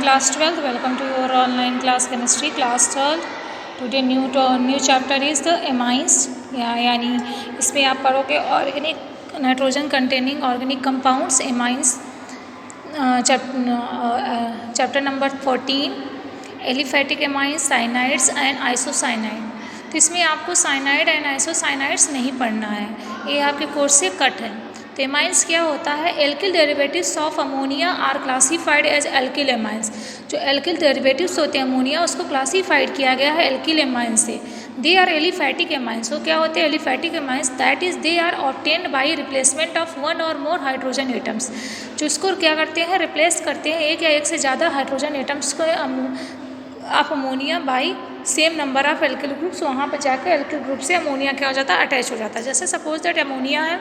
class 12th. Welcome to your online class chemistry class 12. Today new chapter is the amines. यानी इसमें आप पढ़ोगे organic nitrogen containing organic compounds amines. Chapter number 14 aliphatic amines, cyanides and isocyanide. तो इसमें आपको cyanide and आइसोसाइनाइड्स नहीं पढ़ना है, ये आपके कोर्स से कट है. तो एमाइंस क्या होता है? Alkyl derivatives of ammonia are classified as alkyl amines. जो एल्किल डेरिवेटिव्स होते हैं अमोनिया उसको क्लासीफाइड किया गया है एल्किल एमाइंस से. They are aliphatic amines. वो क्या होते हैं? Aliphatic amines that is they are obtained by replacement of one or more hydrogen atoms. जो इसको क्या करते हैं? रिप्लेस करते हैं एक या एक से ज़्यादा हाइड्रोजन एटम्स को of ammonia by same number of alkyl groups. वहाँ पर जाकर एल्किल ग्रुप से अमोनिया क्या हो जाता है? अटैच हो जाता है. जैसे सपोज दैट अमोनिया है,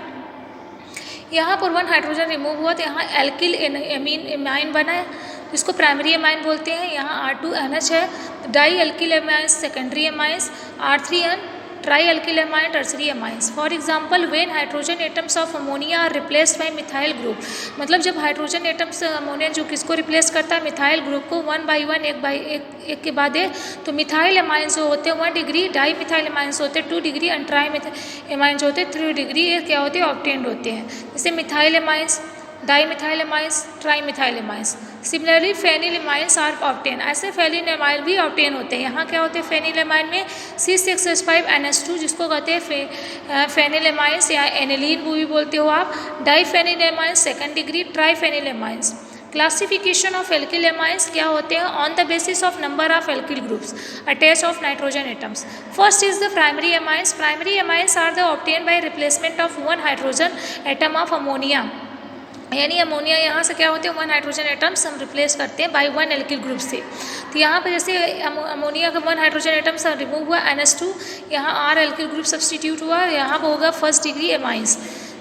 यहाँ पर वन हाइड्रोजन रिमूव हुआ तो यहाँ एल्किल एमाइन बना है, इसको प्राइमरी एमाइन बोलते हैं. यहाँ R2NH है, di alkyl amines secondary amines, R3N tri alkyl amine tertiary amines. For example when hydrogen atoms of ammonia are replaced by methyl group. मतलब जब हाइड्रोजन एटम्स अमोनिया जो किसको रिप्लेस करता है? मिथाइल ग्रुप को. वन बाई वन एक के बाद है. तो मिथाइल एमाइंस जो होते हैं 1 डिग्री, डाई मिथाइल एमाइंस होते हैं 2 डिग्री एंड ट्राई एमाइंस जो होते हैं 3 डिग्री. ये क्या होते हैं? ऑब्टेन्ड होते हैं. जैसे methyl amines, di methyl amines, tri methyl amines. Similarly phenyl amines are obtain. ऐसे फेनिल एमाइन भी ऑब्टेन होते हैं. यहाँ क्या होते हैं? फेनिल एमाइन में C6H5NH2 जिसको कहते हैं फेनिल एमाइंस या एनिलीन भी बोलते हो आप. Di phenyl amines second degree, tri phenyl amines. Classification of alkyl amines क्या होते हैं? On the basis of number of alkyl groups attach of nitrogen atoms. First is the primary amines. Primary amines are the obtain by replacement of one hydrogen atom of ammonia. यानी ammonia यहाँ से क्या होते हैं? One hydrogen atoms हम replace करते हैं by one alkyl group से. तो यहाँ पर जैसे अमोनिया का वन हाइड्रोजन एटम्स रिमूव हुआ NH2, यहाँ R एल्किल ग्रुप सब्सटीट्यूट हुआ, यहाँ पर होगा फर्स्ट डिग्री एमाइंस.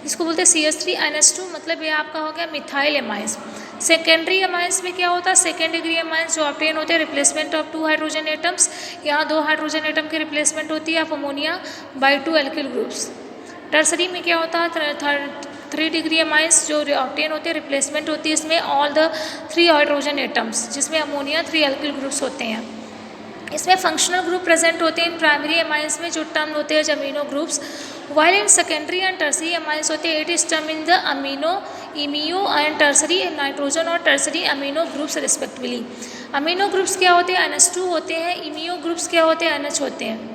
इसको बोलते हैं CH3NH2. मतलब ये आपका हो गया मिथाइल एमाइंस. सेकेंडरी एमाइंस में क्या होता है? सेकेंड डिग्री एमाइंस जो ऑब्टेन होते हैं रिप्लेसमेंट ऑफ 2 हाइड्रोजन एटम्स. यहाँ 2 हाइड्रोजन एटम की रिप्लेसमेंट होती है of ammonia bye 2 alkyl groups. Tertiary में क्या होता है? 3 डिग्री एमाइंस जो ऑब्टेन होते हैं रिप्लेसमेंट होती है इसमें ऑल द 3 हाइड्रोजन एटम्स जिसमें अमोनिया 3 एल्किल ग्रुप्स होते हैं. इसमें फंक्शनल ग्रुप प्रेजेंट होते हैं इन प्राइमरी एमाइंस में जो टर्म होते हैं amino groups. While in secondary and tertiary amines होते हैं it is term in the amino, imino and tertiary nitrogen और tertiary amino groups respectively. Amino groups क्या होते हैं? NH2 होते हैं. इमियो ग्रुप्स क्या होते हैं? NH होते हैं.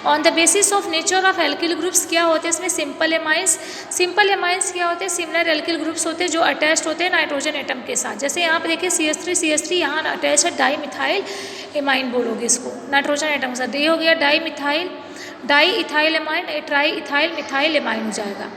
On the basis of nature of alkyl groups क्या होते हैं? इसमें सिंपल एमाइंस. सिंपल एमाइंस क्या होते हैं? सिमिलर एल्किल ग्रुप्स होते हैं जो अटैच्ड होते हैं नाइट्रोजन एटम के साथ. जैसे यहाँ पे देखिए CH3 यहाँ अटैच है डाई मिथाइल एमाइन बोलोगे इसको नाइट्रोजन एटम के साथ. ये हो गया di ethyl amine, tri ethyl methyl amine हो जाएगा.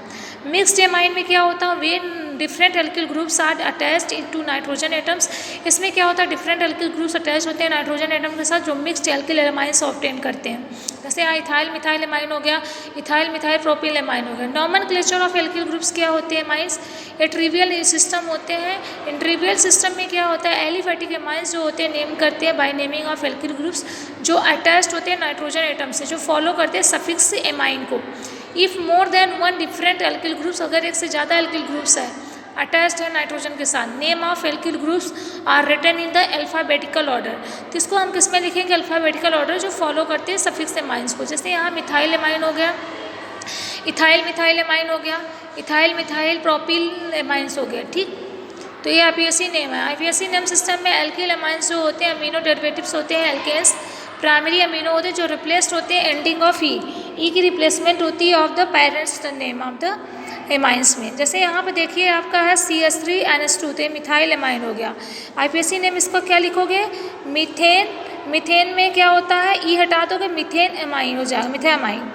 मिक्स्ड एमाइन में क्या होता है? When different alkyl groups are attached to nitrogen atoms. इसमें क्या होता है? डिफरेंट एल्किल ग्रुप्स अटैच होते हैं नाइट्रोजन एटम के साथ जो मिक्स्ड एल्किल एमाइंस ऑब्टेन करते हैं. जैसे यहाँ इथाइल मिथाइल एमाइन हो गया, इथाइल मिथाइल प्रोपिल एमाइन हो गया. नॉमेनक्लेचर ऑफ एल्किल ग्रुप्स क्या होते हैं? एमाइंस ये ट्रिवियल सिस्टम होते हैं. इन ट्रिवियल सिस्टम में क्या होता है? एलिफेटिक एमाइंस जो होते हैं नेम करते हैं by naming of alkyl groups जो अटैच्ड होते हैं नाइट्रोजन एटम से, जो फॉलो करते हैं सफिक्स एमाइन को. If more than one different alkyl groups, अगर एक से ज़्यादा एल्किल ग्रुप्स है अटैच्ड है नाइट्रोजन के साथ, name of alkyl groups are written in the alphabetical order. तो इसको हम किस में लिखेंगे? अल्फ़ाबेटिकल ऑर्डर जो फॉलो करते हैं सफिक्स एमाइंस को. जैसे यहाँ मिथाइल एमाइन हो गया, इथाइल मिथाइल एमाइन हो गया, इथाइल मिथाइल प्रोपिल एमाइंस हो गया. ठीक, तो ये IPSC नेम है. IPSC नेम सिस्टम में एल्किल एमाइंस जो होते हैं अमीनो डेरिवेटिव्स होते हैं एल्केन्स. प्राइमरी अमीनो होते हैं जो रिप्लेस्ड होते हैं एंडिंग ऑफ ई की रिप्लेसमेंट होती है of the parents name of the amines में. जैसे यहाँ पे देखिए आपका है CH3NH2 तो मिथाइल एमाइन हो गया. IPSC नेम इसको क्या लिखोगे? मीथेन. मीथेन में क्या होता है? ई हटा दोगे मीथेन एमाइन हो जाएगा, मिथामाइन.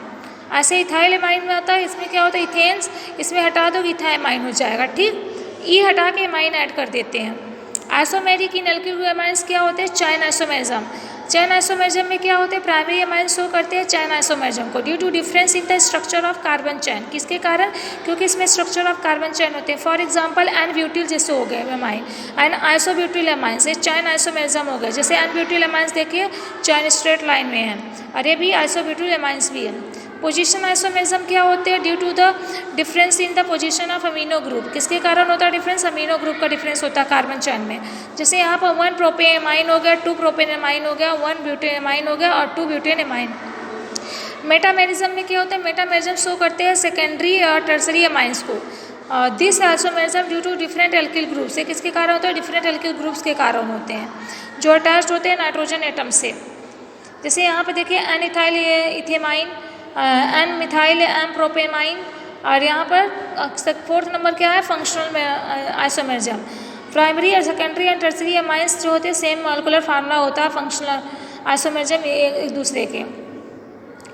ऐसे इथाइल एमाइन में आता है, इसमें क्या होता है? इथेन्स. इसमें हटा दोगे इथामाइन हो जाएगा. ठीक, ई हटा के एमाइन ऐड कर देते हैं. आइसोमेरिक इन एल्किल एमाइंस क्या होते हैं? Chain isomerism. चैन आइसोमेरिज्म में क्या होते हैं? प्राइमरी एमाइन शो करते हैं चैन आइसोमेरिज्म को due to difference in the structure of carbon chain. किसके कारण? क्योंकि इसमें स्ट्रक्चर ऑफ कार्बन चैन होते हैं. फॉर एग्जांपल एन ब्यूटिल जैसे हो गए एमाइन एंड आइसोब्यूटिल एमाइंस, ये चैन आइसोमेरिज्म हो गए. जैसे एन ब्यूटिल एमाइंस देखिए चैन स्ट्रेट लाइन में है और ये भी आइसोब्यूटिल एमाइंस भी है. पोजीशन आइसोमेरिज्म क्या होते हैं? Due to the difference in the position of amino group. किसके कारण होता है डिफरेंस? अमीनो ग्रुप का डिफरेंस होता है कार्बन चेन में। जैसे यहाँ पर 1 प्रोपेनामाइन हो गया, 2 प्रोपेनामाइन हो गया, 1 ब्यूटेनामाइन हो गया और 2 ब्यूटेनामाइन। मेटामेरिज्म में क्या होता है? मेटामेरिज्म शो करते हैं सेकेंडरी और टर्सरी अमाइंस को। This isomerism due to different alkyl groups. ये किसके कारण होता है? डिफरेंट एल्किल ग्रुप्स के कारण होते हैं जो अटैच्ड होते हैं नाइट्रोजन एटम से। जैसे यहाँ पे देखिए N ethyl ethanamine, N methyl M propanamine, और यहाँ पर 4th नंबर क्या है? Functional isomerism. प्राइमरी और सेकेंडरी एंड टर्सरी अमाइंस जो होते हैं सेम मॉलिक्यूलर फार्मूला होता है फंक्शनल आइसोमेरिज्म एक दूसरे के।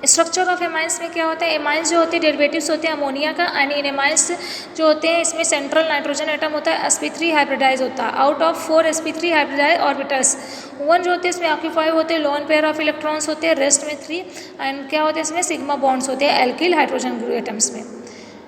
स्ट्रक्चर ऑफ एमाइंस में क्या होता है? एमाइंस जो होते हैं डेरिवेटिव्स होते हैं अमोनिया का, एंड इन एमाइंस जो होते हैं इसमें सेंट्रल नाइट्रोजन एटम होता है, sp3 हाइब्रिडाइज होता है। Out of 4 sp3 hybridise orbitals 1 जो होते हैं इसमें ऑक्यूपाई होते हैं लोन पेयर ऑफ इलेक्ट्रॉन्स होते हैं, रेस्ट में 3, एंड क्या होते हैं इसमें सिग्मा बॉन्ड्स होते हैं एल्किल हाइड्रोजन ग्रुप एटम्स में।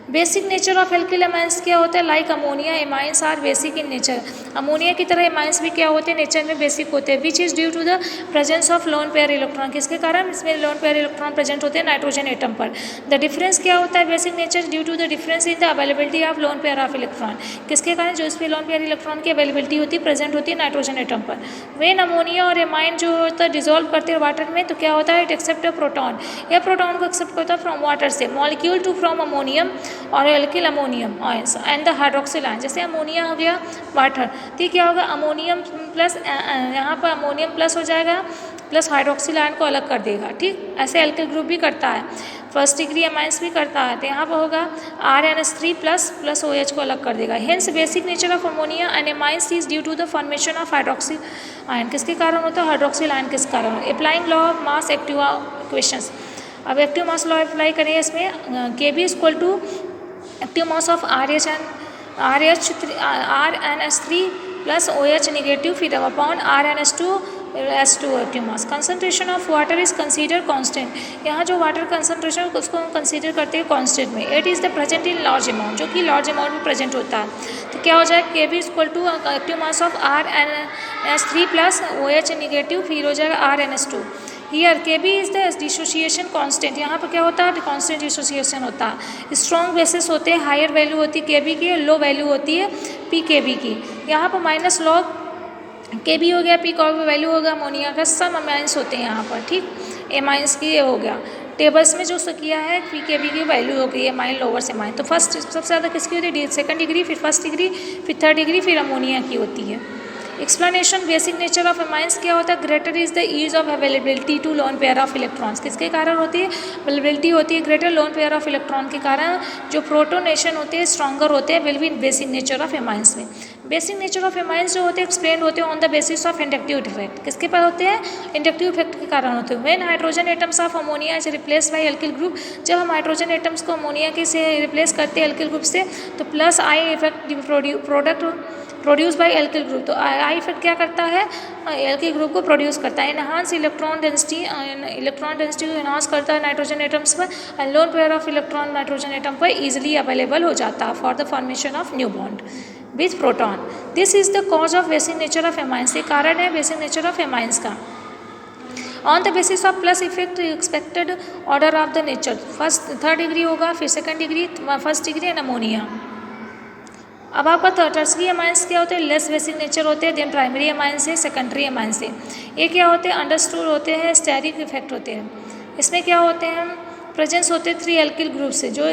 Basic nature of alkyl amines क्या होता है? Like ammonia amines are basic in nature. Ammonia की तरह एमाइंस भी क्या होते हैं? नेचर में बेसिक होते हैं। Which is due to the presence of lone pair electron. किसके कारण? इसमें लोन पेयर इलेक्ट्रॉन प्रेजेंट होते हैं नाइट्रोजन एटम पर। द डिफरेंस क्या होता है? Basic nature due to the difference in the availability of lone pair of electron. किसके कारण? जो इसमें लोन पेयर इलेक्ट्रॉन की अवेलेबिलिटी होती है प्रेजेंट होती है नाइट्रोजन एटम पर। वेन अमोनिया और एमाइन जो होता है डिजोल्व करते हैं वाटर में तो क्या होता है? It accept a proton. यह प्रोटॉन को एक्सेप्ट करता है फ्रॉम वाटर से। मॉलिक्यूल टू फ्रॉम अमोनियम और alkyl ammonium ions and the hydroxyl ion. जैसे अमोनिया हो गया वाटर, तो क्या होगा? अमोनियम प्लस यहाँ पर अमोनियम प्लस हो जाएगा प्लस हाइड्रोक्सिल आयन को अलग कर देगा। ठीक, ऐसे एल्किल ग्रुप भी करता है, फर्स्ट डिग्री अमाइंस भी करता है। तो यहाँ पर होगा RnH3 प्लस OH को अलग कर देगा। Hence basic nature of ammonia and amines is due to the formation of hydroxyl ion. किसके कारण होता है? हाइड्रोक्सिल आयन किस कारण? Applying law of mass active equations. अब एक्टिव मास लॉ अप्लाई करें इसमें Kb equal to active mass of RnH3 plus OH negative फिर upon RnH2 S2 active mass. Concentration of water is consider constant. यहाँ जो water concentration उसको हम consider करते हैं कांस्टेंट में। It is the present in large amount, जो कि लार्ज अमाउंट में प्रेजेंट होता है। तो क्या हो जाएगा? Kb equal to active mass of RnH3 plus OH negative फिर हो जाएगा RnH2। Here Kb is the dissociation constant. यहाँ पर क्या होता है? कांस्टेंट डिसोसिएशन होता है। स्ट्रॉन्ग बेसिस होते हैं, हायर वैल्यू होती है Kb की, लो वैल्यू होती है pKb की। यहाँ पर माइनस लॉग Kb हो गया, p का वैल्यू होगा अमोनिया का। सम अमाइंस होते हैं यहाँ पर। ठीक, एमाइंस की ये हो गया। टेबल्स में जो किया है pKb की वैल्यू हो गई एमाइन लोअर से माइन। तो फर्स्ट सबसे ज़्यादा किसकी होती है? सेकंड डिग्री, फिर फर्स्ट डिग्री, फिर थर्ड डिग्री, फिर अमोनिया की होती है। Explanation basic nature of amines क्या होता है? Greater is the ease of availability to lone pair of electrons. किसके कारण होती है? अवेलेबिलिटी होती है greater lone pair of electron के कारण। जो प्रोटोनेशन होते हैं स्ट्रॉन्गर होते हैं will be in basic nature of amines में। बेसिक नेचर ऑफ एमाइंस जो होते हैं एक्सप्लेन होते हैं on the basis of inductive effect. किसके पास होते हैं? इंडक्टिव इफेक्ट के कारण होते हैं। When hydrogen atoms of ammonia is replace by alkyl group. जब हम हाइड्रोजन एटम्स को अमोनिया के से रिप्लेस करते हैं एल्किल ग्रुप से तो plus I effect product produce by alkyl group. तो आई इफेक्ट क्या करता है? एल्किल ग्रुप को प्रोड्यूस करता है। एनहांस इलेक्ट्रॉन डेंसिटी को एनहांस करता है नाइट्रोजन एटम्स पर, and loan pair of electron nitrogen atom पर इजीली अवेलेबल हो जाता है for the formation of new bond with proton. This is the cause of basic nature of amines. ये कारण है बेसिक नेचर ऑफ एमाइंस का। On the basis of plus effect expected order of the nature. First third degree होगा, फिर second degree, first degree and ammonia. अब आपका tertiary amines क्या होते हैं? लेस बेसिक नेचर होते हैं। देन प्राइमरी अमाइंस है, सेकेंडरी अमाइंस है। ये क्या होते हैं? अंडरस्टूड होते हैं, स्टेरिक इफेक्ट होते हैं। इसमें क्या होते हैं? प्रेजेंस होते हैं 3 एल्किल ग्रुप से जो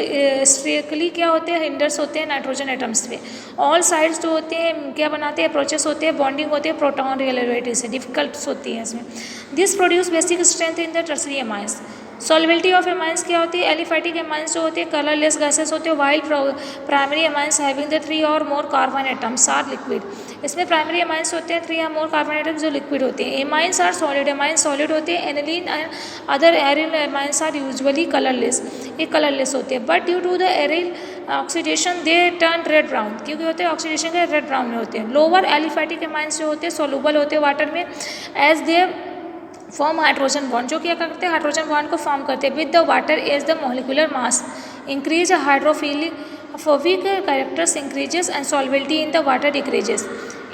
स्ट्रिकली क्या होते हैं? हिंडर्स होते हैं नाइट्रोजन एटम्स पे। ऑल साइड्स जो होते हैं क्या बनाते हैं? अप्रोचेस होते हैं, बॉन्डिंग होते हैं प्रोटॉन रिलेटिव से, डिफिकल्ट होती है इसमें। This produce basic strength in the tertiary amines. Solubility of amines क्या होती है? एलिफैटिक एमाइंस जो होते हैं कलरलेस गैसेस होते हैं, while primary amines having the 3 और more carbon atoms are liquid. इसमें प्राइमरी एमाइंस होते हैं 3 या मोर कार्बन एटम्स जो लिक्विड होते हैं। Amines are solid, amines solid होते हैं। Aniline and other aryl amines are usually colourless, ये कलरलेस होते हैं। But due to the aryl oxidation they turn red brown, क्योंकि होते हैं ऑक्सीडेशन के रेड ब्राउन में होते हैं। लोअर एलिफैटिक एमाइंस जो होते हैं सोलूबल होते हैं वाटर में as they form hydrogen bond, जो क्या करते हैं? हाइड्रोजन बॉन्ड को फॉर्म करते हैं with the water as the molecular mass increase hydrophilic phobic characters increases and solubility in the water decreases.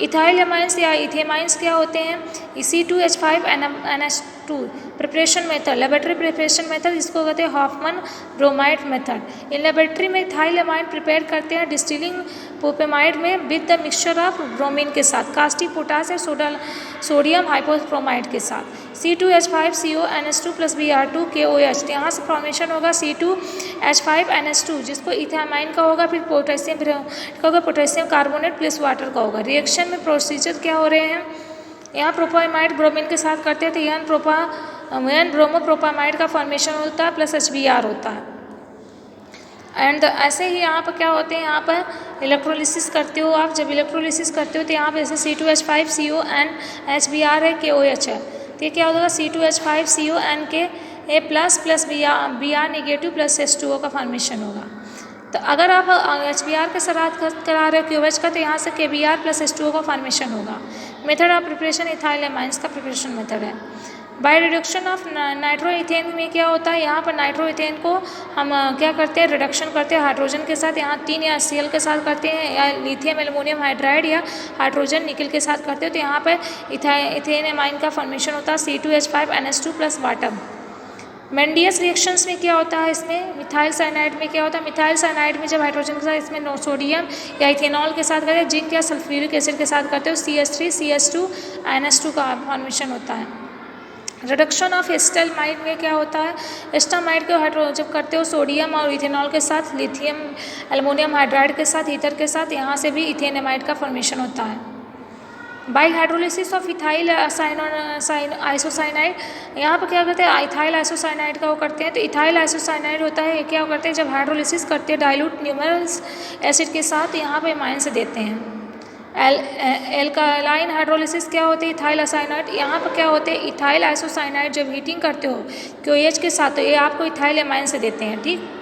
Ethyl amines या इथेमाइंस क्या होते हैं? C2H5 NH2 2 preparation method, laboratory preparation method जिसको कहते हैं हॉफमन ब्रोमाइड मेथड। इन लेबोरेटरी में इथाइल एमाइड प्रिपेयर करते हैं डिस्टिलिंग प्रोपेमाइड में with the mixture of bromine के साथ, कास्टिक पोटास और सोडियम हाइपोक्रोमाइड के साथ। C2H5CO NH2 + Br2 KOH, यहाँ से फॉर्मेशन होगा C2H5NH2 जिसको इथामाइन का होगा, फिर पोटेशियम का होगा, पोटेशियम कार्बोनेट प्लस वाटर का होगा। रिएक्शन में प्रोसीजर क्या हो रहे हैं, यहाँ प्रोपामाइड ब्रोमीन के साथ करते हैं तो यहाँ ब्रोमोप्रोपामाइड का फॉर्मेशन होता है प्लस HBr होता है। एंड ऐसे ही यहाँ पर क्या होते हैं, यहाँ पर इलेक्ट्रोलिसिस करते हो आप, जब इलेक्ट्रोलिसिस करते हो तो यहाँ पर जैसे C2H5CO NHBr है, KOH है, तो ये क्या होगा C2H5CO N के A plus Br negative plus H2O का फॉर्मेशन होगा। तो अगर आप HBr के साथ करा रहे हो QH का तो यहाँ से KBr प्लस H2O का फॉर्मेशन होगा। Method of preparation ethyl amines का प्रिपरेशन मेथड है। बाय रिडक्शन ऑफ नाइट्रोइथेन में क्या होता है, यहाँ पर नाइट्रोइथेन को हम क्या करते हैं, रिडक्शन करते हैं हाइड्रोजन के साथ, यहाँ 3 या Cl के साथ करते हैं, या लिथियम एल्युमिनियम हाइड्राइड या हाइड्रोजन निकल के साथ करते हैं, तो यहाँ पर इथेन एमाइन का फॉर्मेशन होता है C2H5NH2 प्लस वाटर। मेंडियस रिएक्शंस में क्या होता है, इसमें मिथाइल साइनाइड में क्या होता है, मिथाइल साइनाइड में जब हाइड्रोजन के साथ इसमें सोडियम या इथेनॉल के साथ करते हैं, जिंक या सल्फ्यूरिक एसिड के साथ करते हो CH3 CH2 NH2 का फॉर्मेशन होता है। रिडक्शन ऑफ एस्टामाइड में क्या होता है, एस्टामाइड को जब करते हो सोडियम और इथेनॉल के साथ, लिथियम एल्युमिनियम हाइड्राइड के साथ, ईथर के साथ, यहाँ से भी इथेनेमाइड का फॉर्मेशन होता है। By hydrolysis of ethyl isocyanide, यहाँ पर क्या करते हैं, इथाइल आइसोसाइनाइड का वो करते हैं, तो इथाइल आइसोसाइनाइड होता है, क्या करते हैं जब हाइड्रोलिसिस करते हैं डाइल्यूट न्यूमेरल्स एसिड के साथ, यहाँ पे माइन से देते हैं। एल्कालाइन हाइड्रोलिसिस क्या होते हैं, इथाइल आइसोसाइनाइड, यहाँ पर क्या होते हैं इथाइल आइसोसाइनाइड जब हीटिंग करते हो QH के साथ तो ये आपको इथाइल एमाइन से देते हैं, ठीक।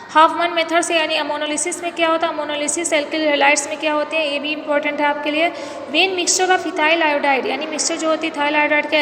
हॉफमन मेथड से यानी अमोनोलिसिस में क्या होता है, अमोनोलिसिस एल्किल हैलाइड्स में क्या होते हैं, ये भी इंपॉर्टेंट है आपके लिए। When mixture of ethyl iodide यानी मिक्सचर जो होती है इथाइल आयोडाइड का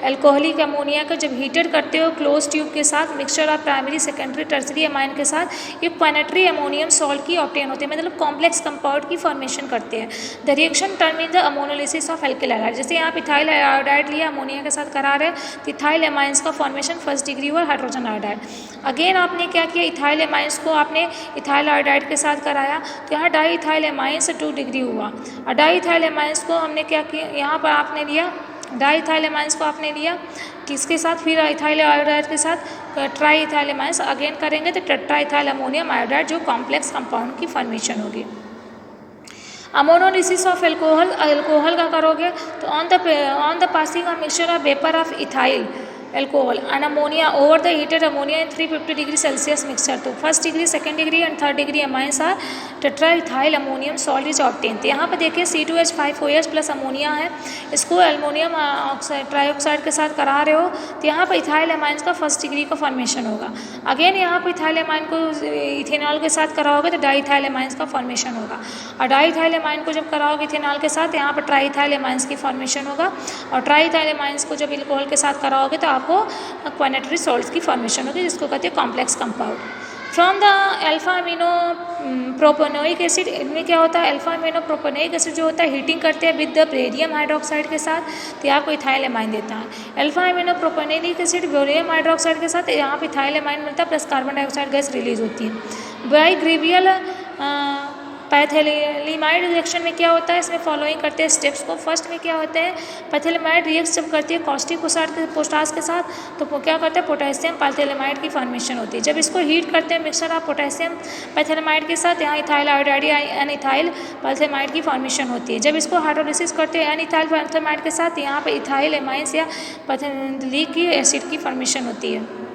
एल्कोहलिक अमोनिया का जब हीटर करते हो क्लोज ट्यूब के साथ, mixture of primary secondary tertiary amine के साथ, ये क्वानेटरी अमोनियम सॉल्ट की ऑब्टेन होते हैं, मतलब कॉम्प्लेक्स कंपाउंड की फॉर्मेशन करते हैं। The reaction term in the ammonolysis of alkyl halide, जैसे यहाँ पे इथाइल आयोडाइड लिया अमोनिया के साथ करा रहे हैं तो इथाइल एमाइंस का फॉर्मेशन फर्स्ट डिग्री और हाइड्रोजन आयोडाइड। अगेन आपने क्या किया, इथाइल एमाइंस को आपने इथाइल आयोडाइड के साथ कराया तो यहाँ डाई इथाइल एमाइन से 2 डिग्री हुआ, और डाई इथाइल एमाइंस को हमने क्या किया, यहाँ पर आपने लिया डाई इथाइल एमाइंस को आपने लिया किसके साथ, फिर इथाइल आयोडाइड के साथ ट्राई इथाइल एमाइंस अगेन करेंगे तो टेट्रा इथाइल अमोनियम आयोडाइड जो कॉम्प्लेक्स कंपाउंड की फॉर्मेशन होगी। अमोनोलिसिस ऑफ अल्कोहल का करोगे तो on the passing of mixture of vapour of ethyl alcohol and ammonia over the heated ammonia in 350 degree Celsius mixture, तो first degree, second degree and third degree amines are tetraethyl ammonium salt is obtain. तो यहाँ पे देखिए C2H5OH plus ammonia है, इसको aluminium oxide trioxide के साथ करा रहे हो तो यहाँ पर इथाइल अमाइंस का फर्स्ट डिग्री का फॉर्मेशन होगा। अगेन यहाँ पर इथाइल अमाइन को इथेनॉल के साथ कराओगे तो डाईइथाइल अमाइंस का फॉर्मेशन होगा, और डाईइथाइल अमाइन को जब कराओगे इथेनॉल के साथ यहाँ पर ट्राईइथाइल अमाइंस की फॉर्मेशन होगा, और ट्राईइथाइल अमाइंस को जब अल्कोहल के साथ कराओगे तो आपको क्वानेटरी सॉल्ट्स की फॉर्मेशन होगी जिसको कहते हैं complex compound. From the alpha amino propanoic acid, इनमें क्या होता है अल्फा अमीनो प्रोपेनोइक एसिड जो होता है हीटिंग करते हैं विद द बेरियम हाइड्रोक्साइड के साथ तो आपको इथाइल एमाइन देता है। Alpha amino propanoic acid barium hydroxide के साथ यहाँ पर इथाइल एमाइन मिलता है plus carbon dioxide gas release होती है। बाई ग्रेवियल पैथेलिमाइड रिएक्शन में क्या होता है, इसमें फॉलोइंग करते हैं स्टेप्स को। फर्स्ट में क्या होता है, पैथेलिमाइड रिएक्ट जब करती है कॉस्टिक पोटास के साथ तो क्या करते हैं पोटेशियम पैथेलिमाइड की फॉर्मेशन होती है। जब इसको हीट करते हैं मिक्सचर ऑफ पोटेशियम पैथेलिमाइड के साथ यहाँ इथाइल आयोडाइड या एन इथाइल पैथेलिमाइड की फॉर्मेशन होती है। जब इसको हाइड्रोलिसिस करते हैं एन इथाइल पैथेलिमाइड के साथ यहाँ पर इथाइल एमाइंस या पैथेलिक की एसिड की फॉर्मेशन होती है।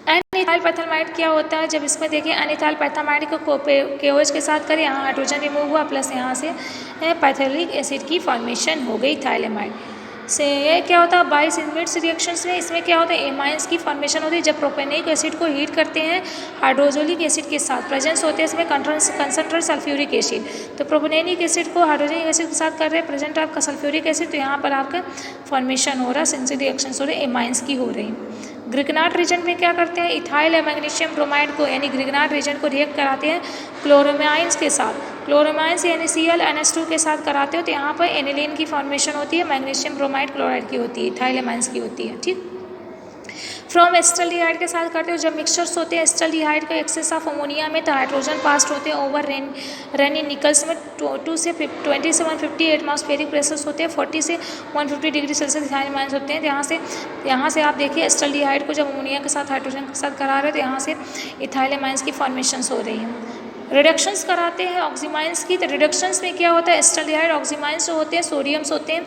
एनिथाइल पैथेलामाइड क्या होता है, जब इसमें देखिए एनिथाइल पैथेलामाइड को KOH के साथ करें, यहाँ हाइड्रोजन रिमूव हुआ प्लस यहाँ से पैथेलिक एसिड की फॉर्मेशन हो गई इथाइलेमाइड से। ये क्या होता है बाइस मिक्स रिएक्शंस में, इसमें क्या होता है एमाइंस की फॉर्मेशन होती है जब प्रोपेनिक एसिड को हीट करते हैं हाइड्रोजोलिक एसिड के साथ। प्रेजेंस होते हैं इसमें कंसनट्रेट सल्फ्यूरिक एसिड, तो प्रोपेनिक एसिड को हाइड्रोजनिक एसिड के साथ कर रहे हैं, प्रेजेंट आपका सल्फ्यूरिक एसिड, तो यहाँ पर आपका फॉर्मेशन हो रहा है, सेंसिटिव रिएक्शंस हो रहे हैं, एमाइंस की हो रही। ग्रिगनाट रीजन में क्या करते हैं इथाइल मैग्नीशियम ब्रोमाइड को यानी ग्रिगनाट रीजन को रिएक्ट कराते हैं क्लोरोमाइंस के साथ, क्लोरामाइंस NaCl NH2 के साथ कराते हो तो यहाँ पर एनिलीन की फॉर्मेशन होती है, मैग्नीशियम ब्रोमाइड क्लोराइड की होती है, इथाइल एमाइंस की होती है। ठीक, फ्रॉम एस्टल्डिहाइड के साथ करते हो जब मिक्सचर्स होते हैं एस्टल्डिहाइड का एक्सेस ऑफ अमोनिया में तो हाइड्रोजन पास्ट होते हैं ओवर रेनी निकल्स में 20 से 150 एटमॉस्फेरिक प्रेशर्स होते हैं, 40 से 150 डिग्री सेल्सियस इथाइल एमाइंस होते हैं। यहाँ से आप देखिए एस्टल्डिहाइड को जब अमोनिया के साथ हाइड्रोजन के साथ करा रहे हैं तो यहाँ से इथाइल एमाइंस की फॉर्मेशंस हो रही हैं। रिडक्शंस कराते हैं ऑक्सीमाइंस की, तो रिडक्शंस में क्या होता है एस्टल्डिहाइड ऑक्सीमाइंस जो होते हैं सोडियम्स होते हैं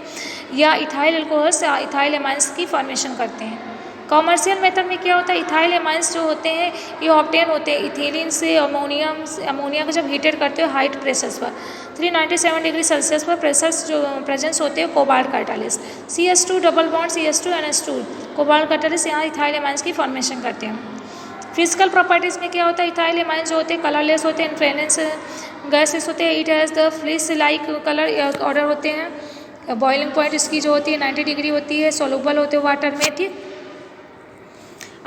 या इथाइल अल्कोहल्स या इथाइल एमाइंस की फॉर्मेशन करते हैं। कॉमर्शियल मेथड में क्या होता है इथाइल एमाइंस जो होते हैं ये ऑब्टेन होते हैं इथीलिन से अमोनिया को जब हीटेड करते हो हाइट प्रेशर्स पर 397 डिग्री सेल्सियस पर प्रेशर्स जो प्रेजेंस होते हैं cobalt catalyst CH2 double bond CH2 NH2 cobalt catalyst यहाँ इथाइल एमाइंस की फॉर्मेशन करते हैं। फिजिकल प्रॉपर्टीज़ में क्या होता है इथाइल एमाइंस जो होते हैं कलरलेस होते हैं, इनफ्रेनेंस गैसेस होते हैं, it has the fleece like colour order होते हैं, बॉइलिंग पॉइंट इसकी जो होती है 90 डिग्री होती है, सोलूबल होते हैं वाटर में। ठीक,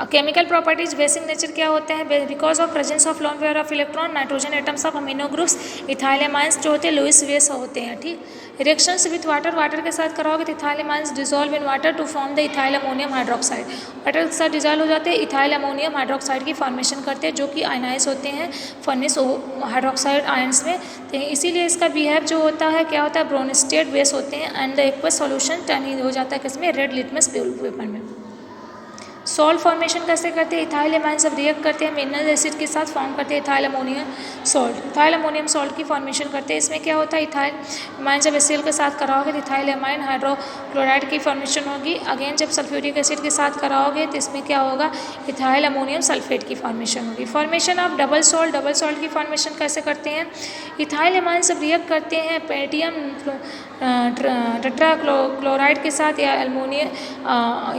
अब केमिकल प्रॉपर्टीज बेसिक नेचर क्या होते हैं because of presence of lone pair of electron nitrogen atoms of amino groups ethyl amines जो होते हैं लुइस वेस होते हैं। ठीक, रिएक्शंस विथ वाटर के साथ कराओगे तो ethyl amines dissolve in water to form the ethyl ammonium hydroxide, water के साथ डिजोल्व हो जाते हैं इथाइल अमोनियम हाइड्रोक्साइड की फॉर्मेशन करते हैं जो कि आयनाइज होते हैं फर्नेस हाइड्रोक्साइड आयंस में। तो इसीलिए इसका बिहेव जो होता है क्या होता है ब्रोनिस्टेट बेस होते हैं and the aqueous solution turn हो जाता है किसमें रेड लिटमस पेपर में। सॉल्ट फॉर्मेशन कैसे करते हैं इथाइल एमाइन जब रिएक्ट करते हैं मिनरल एसिड के साथ फॉर्म करते हैं ethyl ammonium salt, ethyl ammonium salt की फॉर्मेशन करते हैं। इसमें क्या होता है इथाइल एमाइन जब HCl के साथ कराओगे तो इथाइल एमाइन हाइड्रोक्लोराइड की फॉर्मेशन होगी। अगेन जब सल्फ्यूरिक एसिड के साथ कराओगे तो इसमें क्या होगा इथाइल अमोनियम सल्फेट की फॉर्मेशन होगी। फॉर्मेशन ऑफ डबल सॉल्ट की फॉर्मेशन कैसे करते हैं इथाइल एमाइन जब रिएक्ट करते हैं पेटियम टेट्राक्लोराइड के साथ या एल्युमिनियम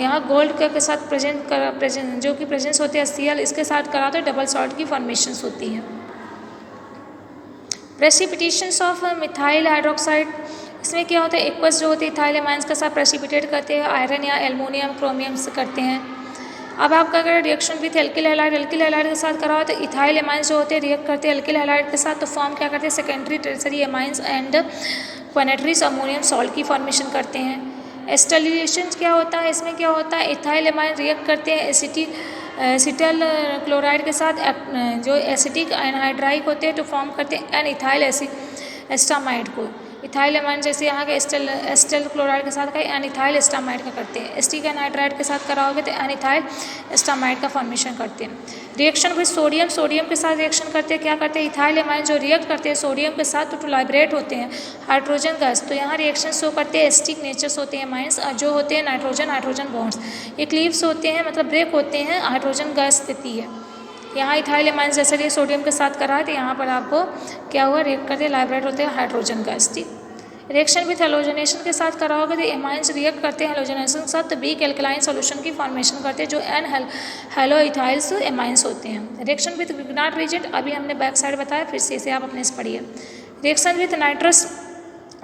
यहाँ गोल्ड के साथ प्रेजेंट जो कि प्रेजेंस होते हैं HCl इसके साथ करा तो डबल सॉल्ट की फॉर्मेशंस होती हैं। प्रेसिपिटेशंस ऑफ मिथाइल हाइड्रोक्साइड इसमें क्या होता है एक्वस जो होते हैं इथाइल एमाइंस के साथ प्रेसिपिटेट करते हैं आयरन या एल्युमिनियम क्रोमियम से करते हैं। अब आपका अगर रिएक्शन विथ एल्किल हैलाइड के साथ करा हो तो इथाइल एमाइंस जो होते हैं रिएक्ट करते हैं एल्किल हैलाइड के साथ तो फॉर्म क्या करते हैं सेकेंडरी टर्सरी एमाइंस एंड क्वानेटरीज अमोनियम सॉल्ट की फॉर्मेशन करते हैं। एस्टलीशन क्या होता है इसमें क्या होता है इथाइल एमाइन रिएक्ट करते हैं एसिटल क्लोराइड के साथ जो एसिटिक एनहाइड्राइक होते हैं तो फॉर्म करते हैं एन इथाइल एस्टामाइड को। इथाइल एमाइन जैसे यहाँ के एस्टल क्लोराइड के साथ का एन इथाइल एस्टामाइड का करते हैं। एस्टिक एनहाइड्राइड के साथ कराओगे तो एन इथाइल एस्टामाइड का फॉर्मेशन करते हैं। रिएक्शन विद सोडियम के साथ रिएक्शन करते हैं क्या करते हैं इथाइल एमाइन जो रिएक्ट करते हैं सोडियम के साथ तो लाइब्रेट होते हैं हाइड्रोजन गैस तो यहाँ रिएक्शन शो करते हैं एस्टिक नेचर्स होते हैं एमाइंस जो होते हैं नाइट्रोजन बॉन्ड्स ये क्लीव्स होते हैं मतलब ब्रेक होते हैं हाइड्रोजन गैस देती है। यहाँ इथाइल एमाइंस जैसे ये सोडियम के साथ करा है तो यहाँ पर आपको क्या हुआ रिएक्ट करते हैं लाइब्रेट होते हैं हाइड्रोजन गैस। ठीक, रिएक्शन विथ हेलोजनेशन के साथ कराओगे तो एमाइंस रिएक्ट करते हैं हेलोजनेशन के साथ तो वीक एल्कलाइन सॉल्यूशन की फॉर्मेशन करते हैं जो एन हेलो इथाइल्स एमाइंस होते हैं। रिएक्शन विथ ग्रिग्नार्ड रिएजेंट अभी हमने बैक साइड बताया फिर से इसे आप अपने से पढ़िए। Reaction with nitrous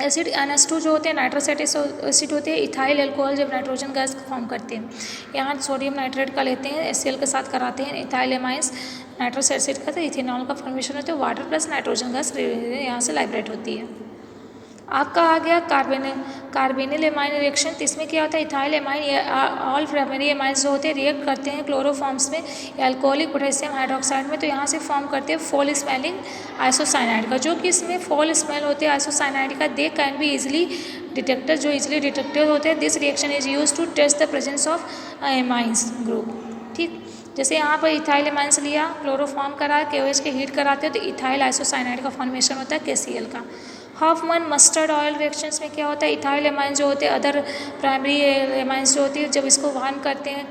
acid NH2 जो होते हैं नाइट्रस एसिड होते हैं इथाइल एल्कोहल जब नाइट्रोजन गैस फॉर्म करते हैं। यहाँ सोडियम नाइट्रेट का लेते हैं HCl के साथ कराते हैं इथाइल एमाइंस नाइट्रस एसिड का तो इथेनॉल का फॉर्मेशन होता है वाटर प्लस नाइट्रोजन गैस यहाँ से लाइब्रेट होती है। आपका आ गया कार्बेनिल एमाइन रिएक्शन तो इसमें क्या होता है ethyl amine all primary amines जो होते हैं रिएक्ट करते हैं क्लोरोफॉर्म्स में अल्कोहलिक पोटेशियम हाइड्रोक्साइड में तो यहाँ से फॉर्म करते हैं फॉल स्मेलिंग आइसोसाइनाइड का जो कि इसमें फॉल स्मेल होते हैं आइसोसाइनाइड का they can be easily detector जो इजिली डिटेक्टेड होते हैं। This reaction is use to test the presence of amines group. ठीक, जैसे यहाँ पर इथाइल एमाइंस लिया क्लोरोफॉर्म करा KOH के हीट कराते हैं तो इथाइल आइसोसाइनाइड का फॉर्मेशन होता है KCl का। हाफमैन मस्टर्ड ऑयल रिएक्शंस में क्या होता है इथाइल एमाइन जो होते हैं अदर प्राइमरी एमाइंस जो होती है जब इसको वार्म करते हैं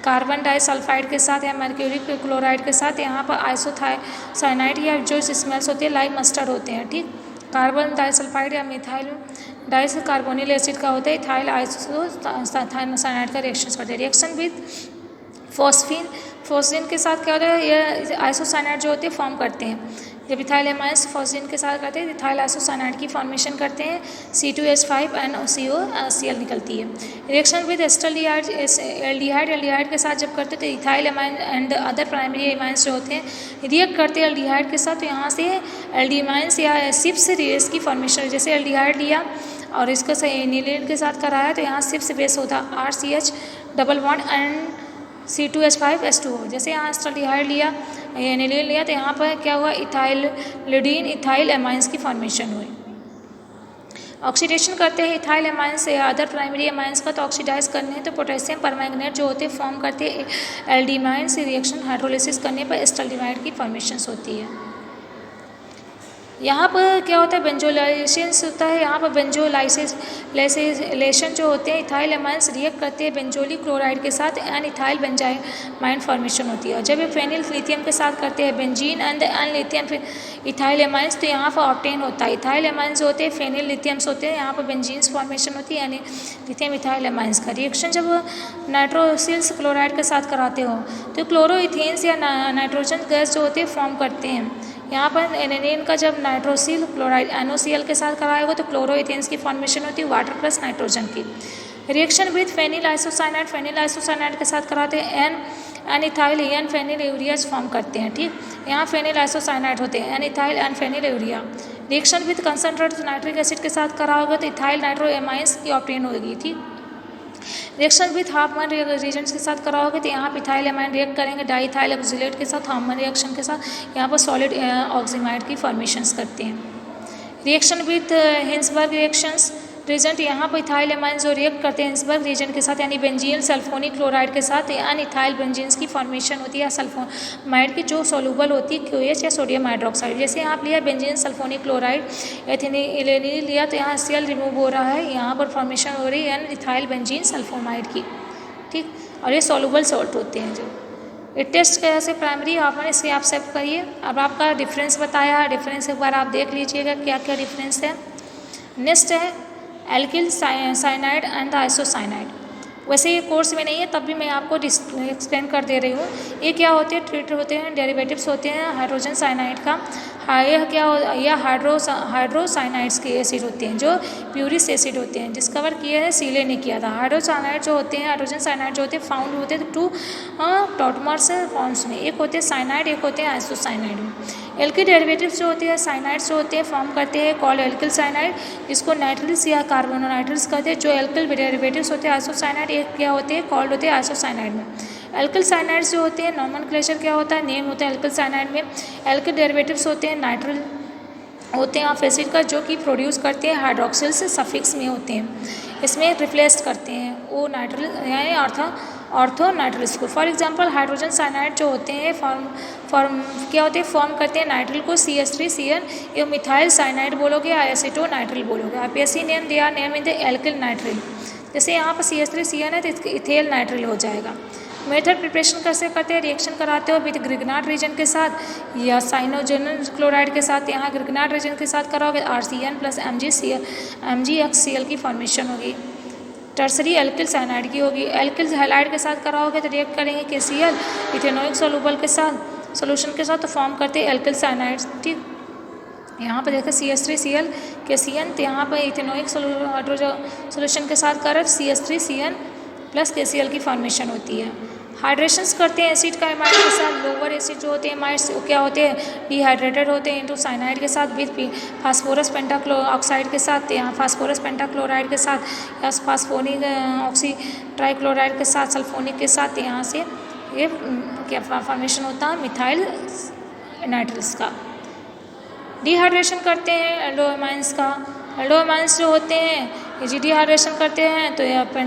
कार्बन डाइसल्फाइड के साथ या मर्क्यूरिक क्लोराइड के साथ यहाँ पर आइसोसाइनाइड या जो स्मेल्स होते हैं लाइक मस्टर्ड होते हैं। ठीक, कार्बन डाइसल्फाइड या मिथाइल डाइस कार्बोनिल एसिड का होता है इथाइल आइसोसाइनाइड का रिएक्शन करते हैं। रिएक्शन विद फॉस्फिन के साथ क्या होता है ये आइसोसाइनाइड जो होते हैं फॉर्म करते हैं जब इथाइल एमाइंस फॉस्फेन के साथ करते हैं इथाइल आइसोसाइनाइड की फॉर्मेशन करते हैं, C2H5 NaCO निकलती है। रिएक्शन विद एस्टल्डिहाइड एल्डिहाइड के साथ जब करते हैं तो ethyl amine and other primary amines जो होते हैं रिएक्ट करते हैं एल्डिहाइड के साथ, तो यहाँ से एल्डिमाइंस या सिप्स रेस की फॉर्मेशन, जैसे एल्डिहाइड लिया और इसको एनिलीन के साथ कराया तो यहाँ सिप्स बेस होता RCH double bond and C2H5H2O। जैसे यहाँ एस्टल्डिहाइड लिया एनिलीन लिया तो यहाँ पर क्या हुआ, इथाइलिडीन इथाइल एमाइंस की फॉर्मेशन हुई। ऑक्सीडेशन करते हैं इथाइल एमाइंस या अदर प्राइमरी एमाइंस का, तो ऑक्सीडाइज करने हैं तो पोटेशियम परमैंगनेट जो होते हैं फॉर्म करते हैं एल्डिमाइन से, रिएक्शन हाइड्रोलिसिस करने पर एस्टल्डिहाइड की फॉर्मेशन होती है। यहाँ पर क्या होता है, बेंजोलाइजेशन होता है। यहाँ पर बेंजोलाइजेशन जो होते हैं इथाइल एमाइंस रिएक्ट करते हैं बेंजोलिक क्लोराइड के साथ एन इथाइल बेंजाइमाइन फॉर्मेशन होती है। और जब ये फेनिल लिथियम के साथ करते हैं benzene and N lithium ethyl amines, तो यहाँ पर ऑब्टेन होता है इथाइल एमाइंस होते हैं फेनिल लिथियम्स होते हैं, यहाँ पर बेंजीन्स फॉर्मेशन होती है यानी लिथियम इथाइल एमाइंस का। रिएक्शन जब नाइट्रोसिल्स क्लोराइड के साथ कराते हो तो क्लोरोइथेन्स या नाइट्रोजन गैस जो होते हैं फॉर्म करते हैं। यहाँ पर एनिलीन का जब नाइट्रोसिल क्लोराइड NaCl के साथ कराएगा तो क्लोरोइथेन्स की फॉर्मेशन होती है वाटर प्लस नाइट्रोजन की। रिएक्शन विद फेनिल आइसोसाइनाइड के साथ कराते हैं N ethyl N phenyl ureas form करते हैं। ठीक, यहाँ फेनिल आइसोसाइनाइड होते हैं N ethyl N phenyl urea. Reaction with concentrated nitric acid के साथ कराओगे तो इथाइल नाइट्रो एमाइंस की ऑब्टेन होगी। ठीक, रिएक्शन विथ हाफमैन रिएजेंट्स के साथ कराओगे तो यहाँ पर इथाइल एमाइन रिएक्ट करेंगे डाईइथाइल ऑक्सिलेट के साथ, हाफमैन रिएक्शन के साथ यहाँ पर सॉलिड ऑक्सीमाइड की फॉर्मेशंस करते हैं। Reaction with Hinsberg reactions reagent, यहाँ पर इथाइल एमाइन जो रिएक्ट करते हैं हिंसबर्ग रिएजेंट के साथ यानी बेंजीन सल्फोनिक क्लोराइड के साथ अन इथाइल बेंजीन्स की फॉर्मेशन होती है सल्फोमाइड की जो सोलूबल होती है QH या सोडियम हाइड्रोक्साइड। जैसे आप लिया बेंजीन सल्फोनिक क्लोराइड एथिलीन लिया तो यहाँ Cl रिमूव हो रहा है, यहाँ पर फॉर्मेशन हो रही है अन इथाइल बेंजीन सल्फोमाइड की। ठीक, और ये सोलूबल सॉल्ट होते हैं जो ये टेस्ट कैसे प्राइमरी आपने इसके आप सेव करिए। अब आपका डिफरेंस बताया है, डिफरेंस एक बार आप देख लीजिएगा क्या क्या डिफरेंस है। नेक्स्ट है एल्किल साइनाइड एंड आइसोसाइनाइड। वैसे ये कोर्स में नहीं है तब भी मैं आपको एक्सप्लेन कर दे रही हूँ। ये क्या होते हैं, ट्रीट होते हैं, डेरिवेटिव्स होते हैं हाइड्रोजन साइनाइड का। यह क्या यह हाइड्रोसाइनाइड्स के एसिड होते हैं जो प्यूरिस एसिड होते हैं। डिस्कवर किया है सीले ने किया था। हाइड्रोसाइनाइड जो होते हैं हाइड्रोजन साइनाइड जो होते हैं फाउंड होते हैं टू टॉटमर्स फॉर्म्स में, एक होते हैं साइनाइड एक होते हैं आइसोसाइनाइड में। एल्किल डेरिवेटिव्स जो होते हैं साइनाइड्स जो होते हैं फॉर्म करते हैं कॉल्ड एल्किल साइनाइड, जिसको नाइट्रिल्स या कार्बोनाइट्रिल्स कहते हैं। जो एल्किल डेरिवेटिव्स होते हैं आइसोसाइनाइड एक क्या होते हैं कॉल्ड होते हैं आइसोसाइनाइड में। एल्किल साइनाइड्स जो होते हैं नॉमेनक्लेचर क्या होता है, नेम होता है एल्किल साइनाइड में। एल्किल डेरिवेटिव्स होते हैं नाइट्रिल होते हैं ऑफ एसिड का जो कि प्रोड्यूस करते हैं हाइड्रोक्सिल से सफिक्स में होते हैं, इसमें रिप्लेस करते हैं वो नाइट्रिल यानी ऑर्थो नाइट्रिल्स को। फॉर एग्जांपल हाइड्रोजन साइनाइड जो होते हैं फॉर्म क्या होते हैं फॉर्म करते हैं नाइट्रिल को CH3CN, ये मिथाइल साइनाइड बोलोगे या एसीटो नाइट्रिल बोलोगे आप। ऐसी name they are name in the alkyl nitrile. जैसे यहाँ पर CH3CN है तो इथेल नाइट्रिल हो जाएगा। मेथड प्रिपरेशन कैसे करते हैं, रिएक्शन कराते हो विद ग्रिग्नार्ड रीजन के साथ या साइनोजेनल क्लोराइड के साथ। यहाँ ग्रिग्नार्ड रीजन के साथ कराओगे RCN प्लस MgXCl की फॉर्मेशन होगी। टर्सरी एल्किल साइनाइड की होगी। एल्किल हैलाइड के साथ कराओगे तो रिएक्ट करेंगे KCl इथेनोइक सोलूबल के साथ सोल्यूशन के साथ तो फॉर्म करते हैं एल्किल साइनाइड। ठीक, यहाँ पर देखो CH3Cl KCN, तो यहाँ पर इथेनोइक सोल्यूशन के साथ कर CH3CN प्लस KCl की फॉर्मेशन होती है। हाइड्रेशंस करते हैं एसिड का एमाइड के साथ। लोअर एसिड जो होते हैं एमाइड्स क्या होते हैं डिहाइड्रेटेड होते हैं इनटू साइनाइड के साथ विद फास्फोरस पेंटाक्लोराइड के साथ। यहाँ फास्फोरस पेंटाक्लोराइड के साथ या फास्फोनिक ऑक्सी ट्राइक्लोराइड के साथ सल्फोनिक के साथ यहाँ से ये क्या फॉर्मेशन होता है मिथाइल नाइट्रिल्स का। डिहाइड्रेशन करते हैं एल्डोमाइंस का। एल्डोमाइंस जो होते हैं ये डिहाइड्रेशन करते हैं तो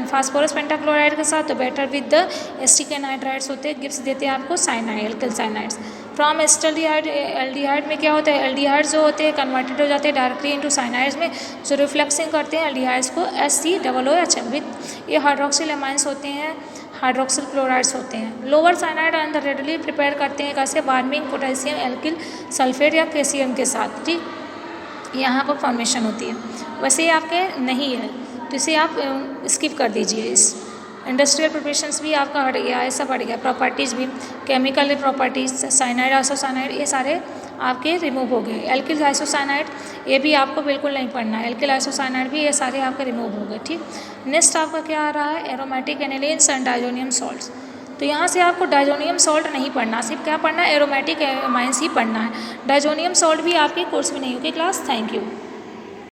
फास्फोरस पेंटाक्लोराइड के साथ तो better with the acetic anhydrides होते हैं, गिव्स देते हैं आपको cyanide alkyl cyanides. From acetaldehyde aldehyde में क्या होता है एल्डिहाइड जो होते हैं कन्वर्टेड हो जाते हैं डायरेक्टली इनटू साइनाइड्स में जो रिफ्लेक्सिंग करते हैं एल्डिहाइड्स को SCOOH विद ये हाइड्रोक्सिल एमाइंस होते हैं हाइड्रोक्सिल क्लोराइड्स होते हैं। लोअर साइनाइड अंदर रेडली प्रिपेयर करते हैं कैसे वार्मिंग पोटेशियम एल्किल सल्फेट या KCl के साथ। ठीक, यहाँ पर फॉर्मेशन होती है। वैसे ये आपके नहीं है तो इसे आप स्किप कर दीजिए इस इंडस्ट्रियल प्रिपरेशंस भी आपका हट गया, ये सब हट गया, प्रॉपर्टीज़ भी, केमिकल प्रॉपर्टीज़, साइनाइड आइसोसाइनाइड ये सारे आपके रिमूव हो गए। एल्किल आइसोसाइनाइड ये भी आपको बिल्कुल नहीं पढ़ना है, एल्किल आइसोसाइनाइड भी ये सारे आपके रिमूव हो गए। ठीक, नेक्स्ट आपका क्या आ रहा है, एरोमेटिक एनिलीन्स एंड डाइजोनियम सॉल्ट्स। तो यहाँ से आपको डाइजोनियम सॉल्ट नहीं पढ़ना, सिर्फ क्या पढ़ना है, एरोमेटिक एमाइंस ही पढ़ना है। डाइजोनियम सॉल्ट भी आपके कोर्स में नहीं होगी क्लास। Thank you.